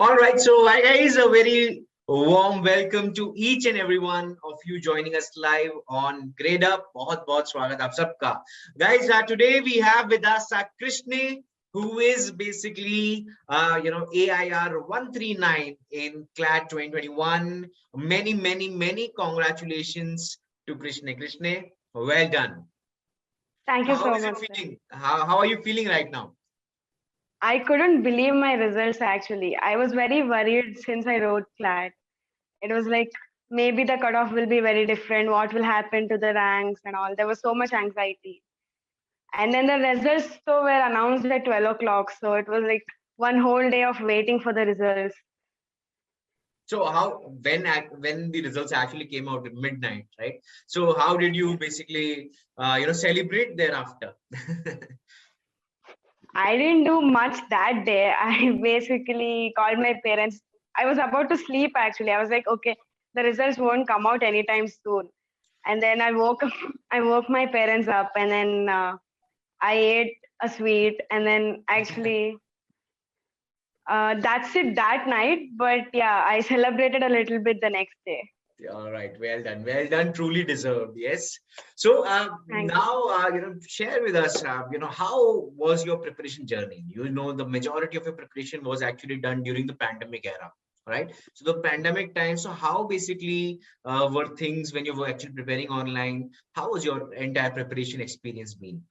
All right, so hi guys, a very warm welcome to each and every one of you joining us live on Grade Up. बहुत बहुत स्वागत आप सबका. Guys, today we have with us Krishne, who is basically AIR 139 in CLAT 2021. Many congratulations to Krishne. Krishne, well done. Thank you so How is much, it sir. feeling? How are you feeling right now? I couldn't believe my results actually. I was very worried since I wrote CLAT. It was like maybe the cutoff will be very different. What will happen to the ranks and all? There was so much anxiety. And then the results were announced at 12 o'clock. So it was like one whole day of waiting for the results. So when the results actually came out at midnight, right? So how did you basically celebrate thereafter? I didn't do much that day. I basically called my parents. I was about to sleep actually. I was like, okay, the results won't come out anytime soon. And then I woke up, I woke my parents up, and then I ate a sweet, and then actually that's it that night. But yeah, I celebrated a little bit the next day. All right, well done, truly deserved. Yes. So Thank you. now share with us how was your preparation journey? The majority of your preparation was actually done during the pandemic era, right? So the pandemic time, so how basically were things when you were actually preparing online? How was your entire preparation experience been?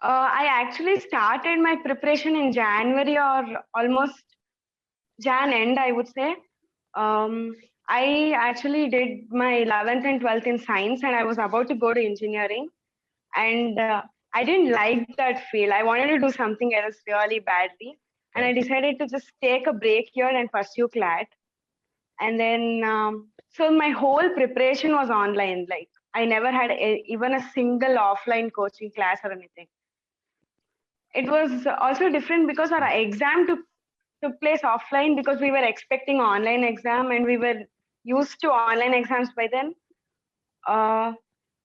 I actually started my preparation in January or almost Jan end, I would say. Um, I actually did my 11th and 12th in science, and I was about to go to engineering. And I didn't like that field. I wanted to do something else really badly. And I Right. decided to just take a break here and pursue CLAT. And then, so my whole preparation was online. Like, I never had even a single offline coaching class or anything. It was also different because our exam took place offline because we were expecting online exam and we were used to online exams by then. Uh,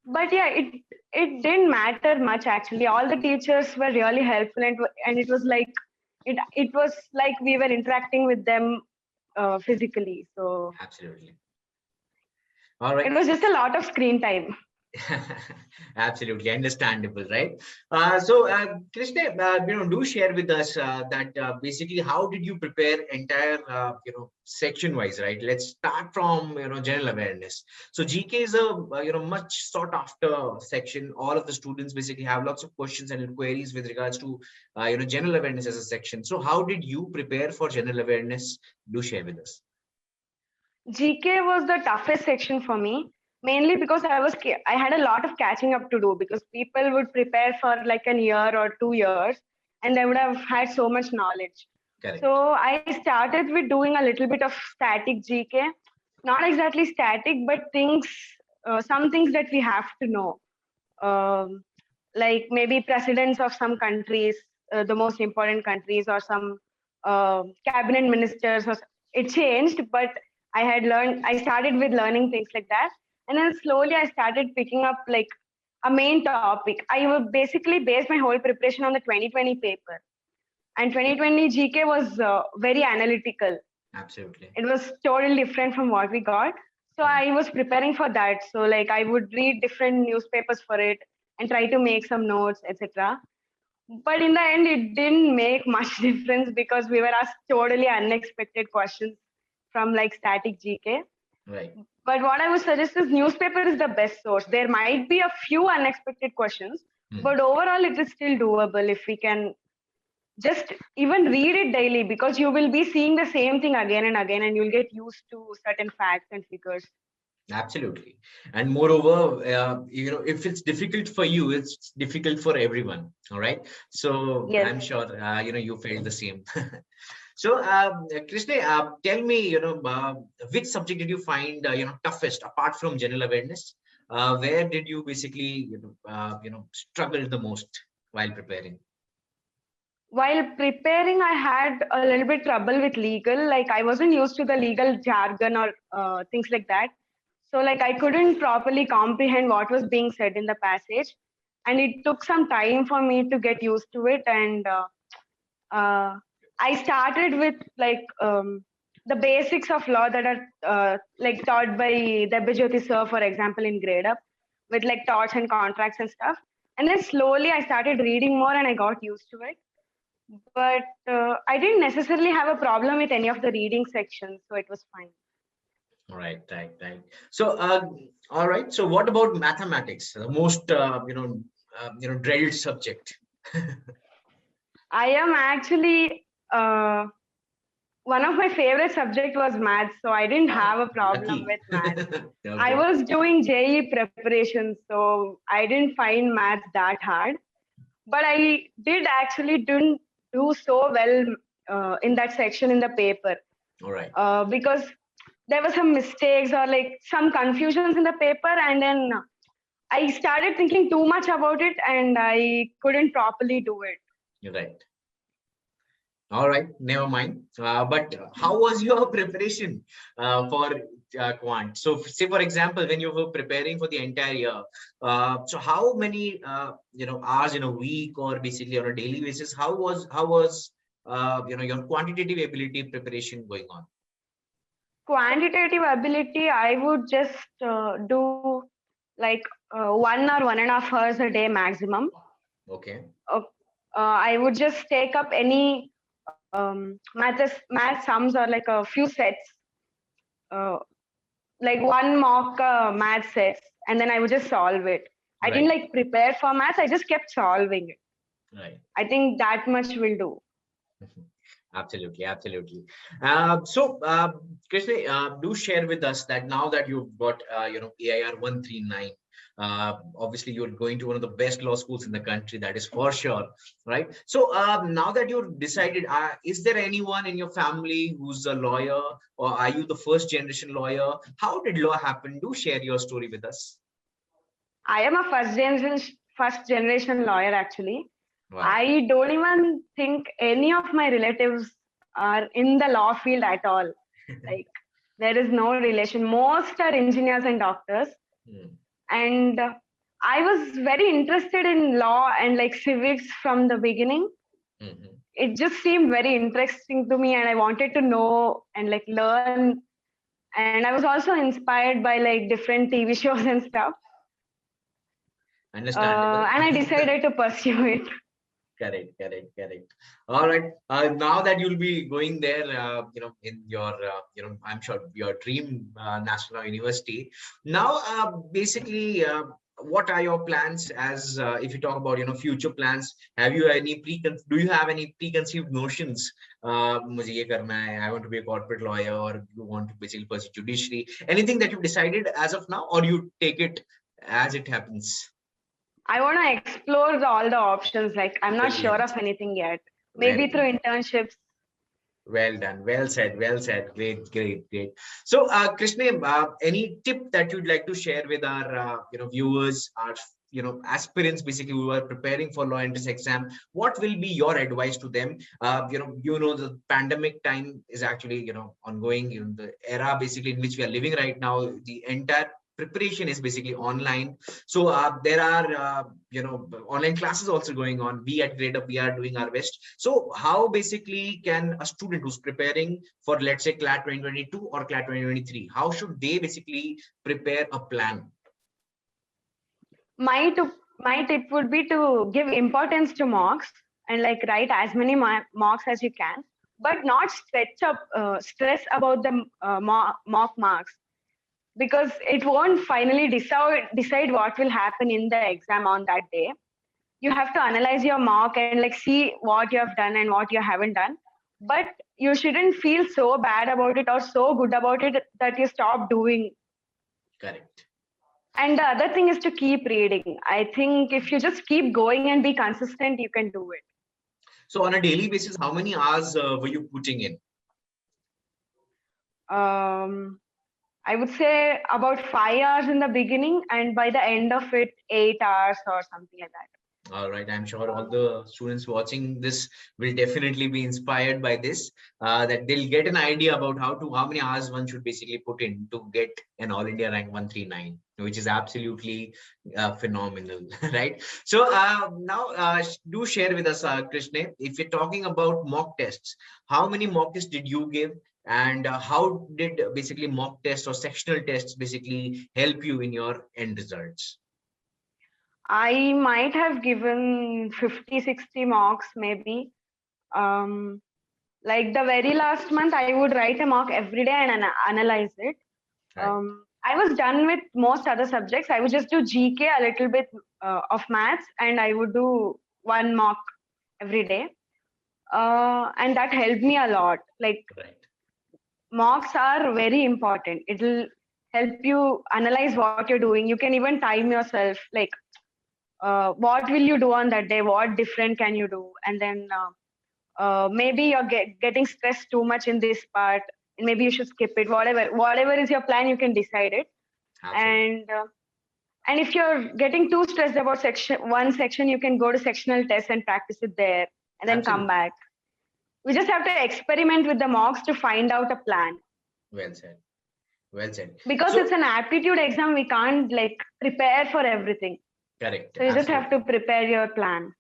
but yeah, it didn't matter much actually. All the teachers were really helpful, and it was like it was like we were interacting with them physically. So Absolutely. All right. it was just a lot of screen time. Absolutely understandable, right? Krishna, do share with us that basically how did you prepare entire, section wise, right? Let's start from general awareness. So GK is a much sought after section. All of the students basically have lots of questions and queries with regards to general awareness as a section. So how did you prepare for general awareness? Do share with us. GK was the toughest section for me, mainly because I had a lot of catching up to do because people would prepare for like a year or 2 years, and they would have had so much knowledge. Correct. So I started with doing a little bit of static GK, not exactly static, but some things that we have to know, um, like maybe presidents of some countries, the most important countries, or some cabinet ministers. It changed, but I started with learning things like that. And then slowly I started picking up like a main topic. I would basically base my whole preparation on the 2020 paper. And 2020 GK was very analytical. Absolutely. It was totally different from what we got. So I was preparing for that. So like I would read different newspapers for it and try to make some notes, etc. But in the end, it didn't make much difference because we were asked totally unexpected questions from like static GK. Right. But what I would suggest is newspaper is the best source. There might be a few unexpected questions, but overall it is still doable if we can just even read it daily, because you will be seeing the same thing again and again and you'll get used to certain facts and figures. Absolutely. And moreover, if it's difficult for you, it's difficult for everyone. All right. So Yes. I'm sure, you felt the same. So, Krishna, tell me, which subject did you find, toughest apart from general awareness? Where did you basically, struggle the most while preparing? While preparing, I had a little bit trouble with legal. Like I wasn't used to the legal jargon or things like that. So like I couldn't properly comprehend what was being said in the passage, and it took some time for me to get used to it. And uh, I started with like the basics of law that are like taught by Debbajyoti sir, for example, in grade up, with like torts and contracts and stuff. And then slowly I started reading more and I got used to it. But I didn't necessarily have a problem with any of the reading sections, so it was fine. Right, right, right. So, all right. So, what about mathematics? The most, dreaded subject. I am actually one of my favorite subject was maths, so I didn't have a problem Lucky. with maths. I Okay. was doing JEE preparation, so I didn't find maths that hard. But I did actually didn't do so well in that section in the paper All right. because there were some mistakes or like some confusions in the paper, and then I started thinking too much about it, and I couldn't properly do it. You're right. All right, never mind. But how was your preparation for quant? So, say for example, when you were preparing for the entire year, so how many hours in a week or basically on a daily basis? How was your quantitative ability preparation going on? Quantitative ability, I would just do like 1 or 1.5 hours a day maximum. Okay. Uh, I would just take up any math sums or like a few sets, uh, like one mock math sets, and then I would just solve it. I didn't Right. like prepare for maths. I just kept solving it. Right. I think that much will do. Absolutely, absolutely. Krishna, do share with us that now that you've got, AIR 139, obviously you're going to one of the best law schools in the country, that is for sure, right? So now that you've decided, is there anyone in your family who's a lawyer, or are you the first generation lawyer? How did law happen? Do share your story with us. I am a first generation lawyer actually. Wow. I don't even think any of my relatives are in the law field at all. Like there is no relation. Most are engineers and doctors. Hmm. And I was very interested in law and like civics from the beginning. Mhm. It just seemed very interesting to me, and I wanted to know and like learn. And I was also inspired by like different TV shows and stuff. Understandable. And I decided to pursue it. Correct, correct, correct. All right. Now that you'll be going there, in your, I'm sure your dream national university. Now, basically, what are your plans? As if you talk about, future plans, do you have any preconceived notions? मुझे ये करना है, I want to be a corporate lawyer, or you want to basically pursue judiciary? Anything that you've decided as of now, or you take it as it happens? I want to explore all the options. Like I'm not sure Brilliant. of anything yet. Very Maybe good. through internships. Well done. Well said. Well said. Great, great, great. So, Krishna, any tip that you'd like to share with our, viewers, our, aspirants, basically, who are preparing for law entrance exam? What will be your advice to them? The pandemic time is actually, ongoing. The era basically in which we are living right now, the entire preparation is basically online. So there are online classes also going on. We at GradeUp, we are doing our best. So how basically can a student who's preparing for, let's say, CLAT 2022 or CLAT 2023, how should they basically prepare a plan? My to my tip would be to give importance to mocks and like write as many mocks as you can, but not stress about the mock marks, because it won't finally decide what will happen in the exam on that day. You have to analyze your mock and like see what you have done and what you haven't done, but you shouldn't feel so bad about it or so good about it that you stop doing. Correct. And the other thing is to keep reading. I think if you just keep going and be consistent, you can do it. So on a daily basis, how many hours were you putting in? um, I would say about 5 hours in the beginning, and by the end of it, 8 hours or something like that. All right, I'm sure all the students watching this will definitely be inspired by this. That they'll get an idea about how many hours one should basically put in to get an All India rank 139, which is absolutely phenomenal, right? So now do share with us, Krishna, if you're talking about mock tests, how many mock tests did you give? And how did basically mock tests or sectional tests basically help you in your end results? I might have given 50, 60 mocks maybe. Um, like the very last month, I would write a mock every day and analyze it. Right. I was done with most other subjects. I would just do GK, a little bit of maths, and I would do one mock every day. And that helped me a lot. Like Right. mocks are very important. It'll help you analyze what you're doing. You can even time yourself. Like what will you do on that day? What different can you do? And then maybe you're getting stressed too much in this part. And maybe you should skip it. Whatever is your plan, you can decide it. Absolutely. And if you're getting too stressed about one section, you can go to sectional tests and practice it there, and then come Absolutely. back. We just have to experiment with the mocks to find out a plan. Well said. Well said. Because it's So an aptitude exam, we can't like prepare for everything. correct. So you just have to Absolutely. prepare your plan.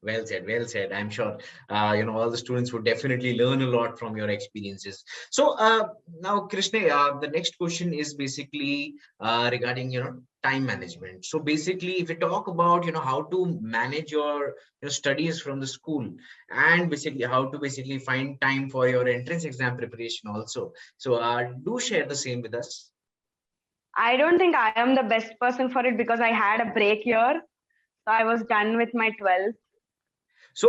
Well said. Well said. I'm sure all the students would definitely learn a lot from your experiences. So now, Krishna, the next question is basically regarding time management. So basically, if we talk about how to manage your studies from the school, and basically how to basically find time for your entrance exam preparation also. So do share the same with us. I don't think I am the best person for it because I had a break year. So I was done with my 12th. So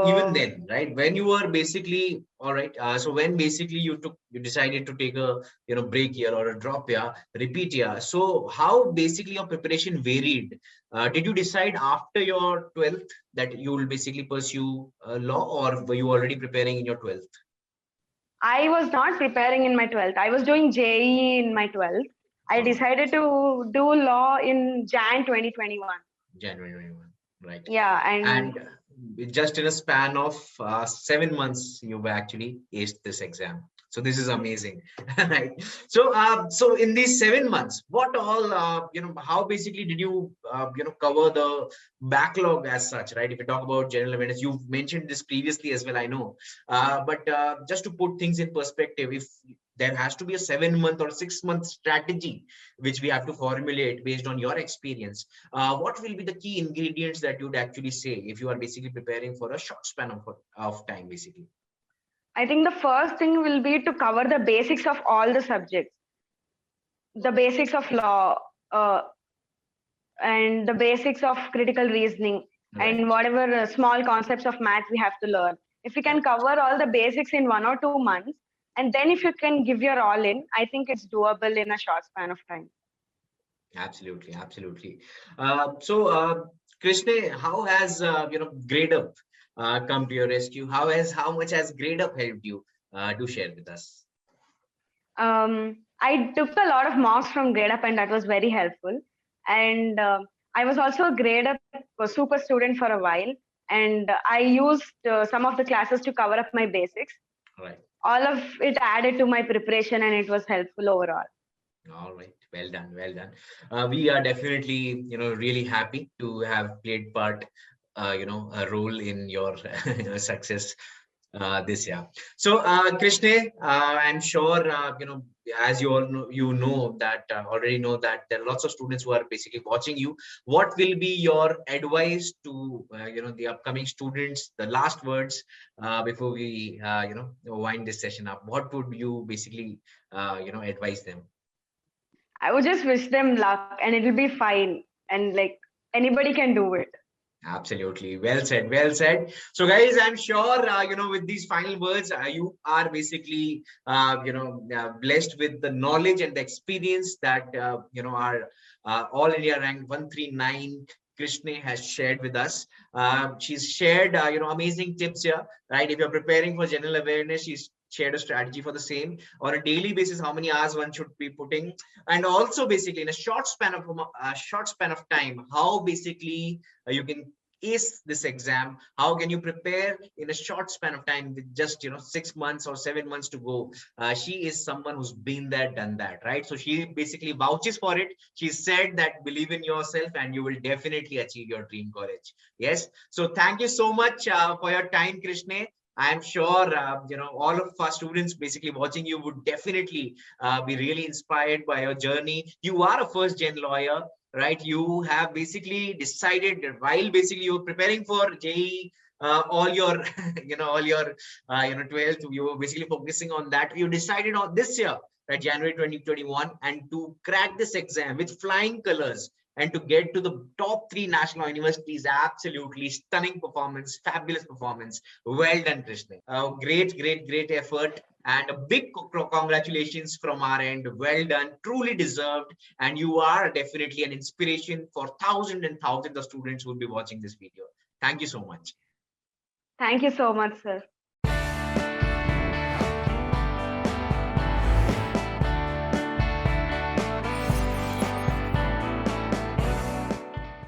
even So then, right, when you were basically all right, so when basically you decided to take a break year or a drop year, repeat year. So how basically your preparation varied? Did you decide after your 12th that you will basically pursue law, or were you already preparing in your 12th? I was not preparing in my 12th. I was doing JEE in my 12th. I All right, decided to do law in Jan 2021. January 21, right? Yeah, and And just in a span of 7 months, you've actually aced this exam. So this is amazing, right? So, so in these 7 months, what all, how basically did you, cover the backlog as such, right? If you talk about general awareness, you've mentioned this previously as well, I know. But just to put things in perspective, if there has to be a 7 month or 6 month strategy, which we have to formulate based on your experience, what will be the key ingredients that you'd actually say if you are basically preparing for a short span of time, basically? I think the first thing will be to cover the basics of all the subjects, the basics of law, and the basics of critical reasoning, and Right. whatever small concepts of math we have to learn. If we can Correct. cover all the basics in 1 or 2 months, and then if you can give your all in, I think it's doable in a short span of time. Absolutely, absolutely. Krishna, how has Grade Up come to your rescue? How much has Grade Up helped you? Do share with us. I took a lot of mocks from Grade Up, and that was very helpful. And I was also a Grade Up super student for a while, and I used some of the classes to cover up my basics. Right. All of it added to my preparation, and it was helpful overall. All right. Well done. Well done. We are definitely, really happy to have played part, a role in your success this year. So, Krishna, I'm sure, as you all know, that already know that there are lots of students who are basically watching you. What will be your advice to, the upcoming students, the last words before we, wind this session up? What would you basically, advise them? I would just wish them luck, and it'll be fine. And like anybody can do it. Absolutely. Well said. Well said. So, guys, I'm sure, with these final words, you are basically, blessed with the knowledge and the experience that, our All India rank 139 Krishna has shared with us. She's shared, amazing tips here, right? If you're preparing for general awareness, she's shared a strategy for the same. On a daily basis, how many hours one should be putting, and also basically in a short span of time, how basically you can ace this exam. How can you prepare in a short span of time with just 6 months or 7 months to go? She is someone who's been there, done that, right? So she basically vouches for it. She said that believe in yourself and you will definitely achieve your dream college. Yes. So thank you so much for your time, Krishna. I'm sure all of our students basically watching you would definitely be really inspired by your journey. You are a first gen lawyer, right? You have basically decided that while basically you're preparing for JEE, all your all your 12th, you were basically focusing on that. You decided on this year, right, January 2021, and to crack this exam with flying colors and to get to the top 3 national universities. Absolutely stunning performance, fabulous performance. Well done, Krishna. Great effort, and a big congratulations from our end. Well done, truly deserved, and you are definitely an inspiration for thousands and thousands of students who will be watching this video. Thank you so much. Thank you so much, sir.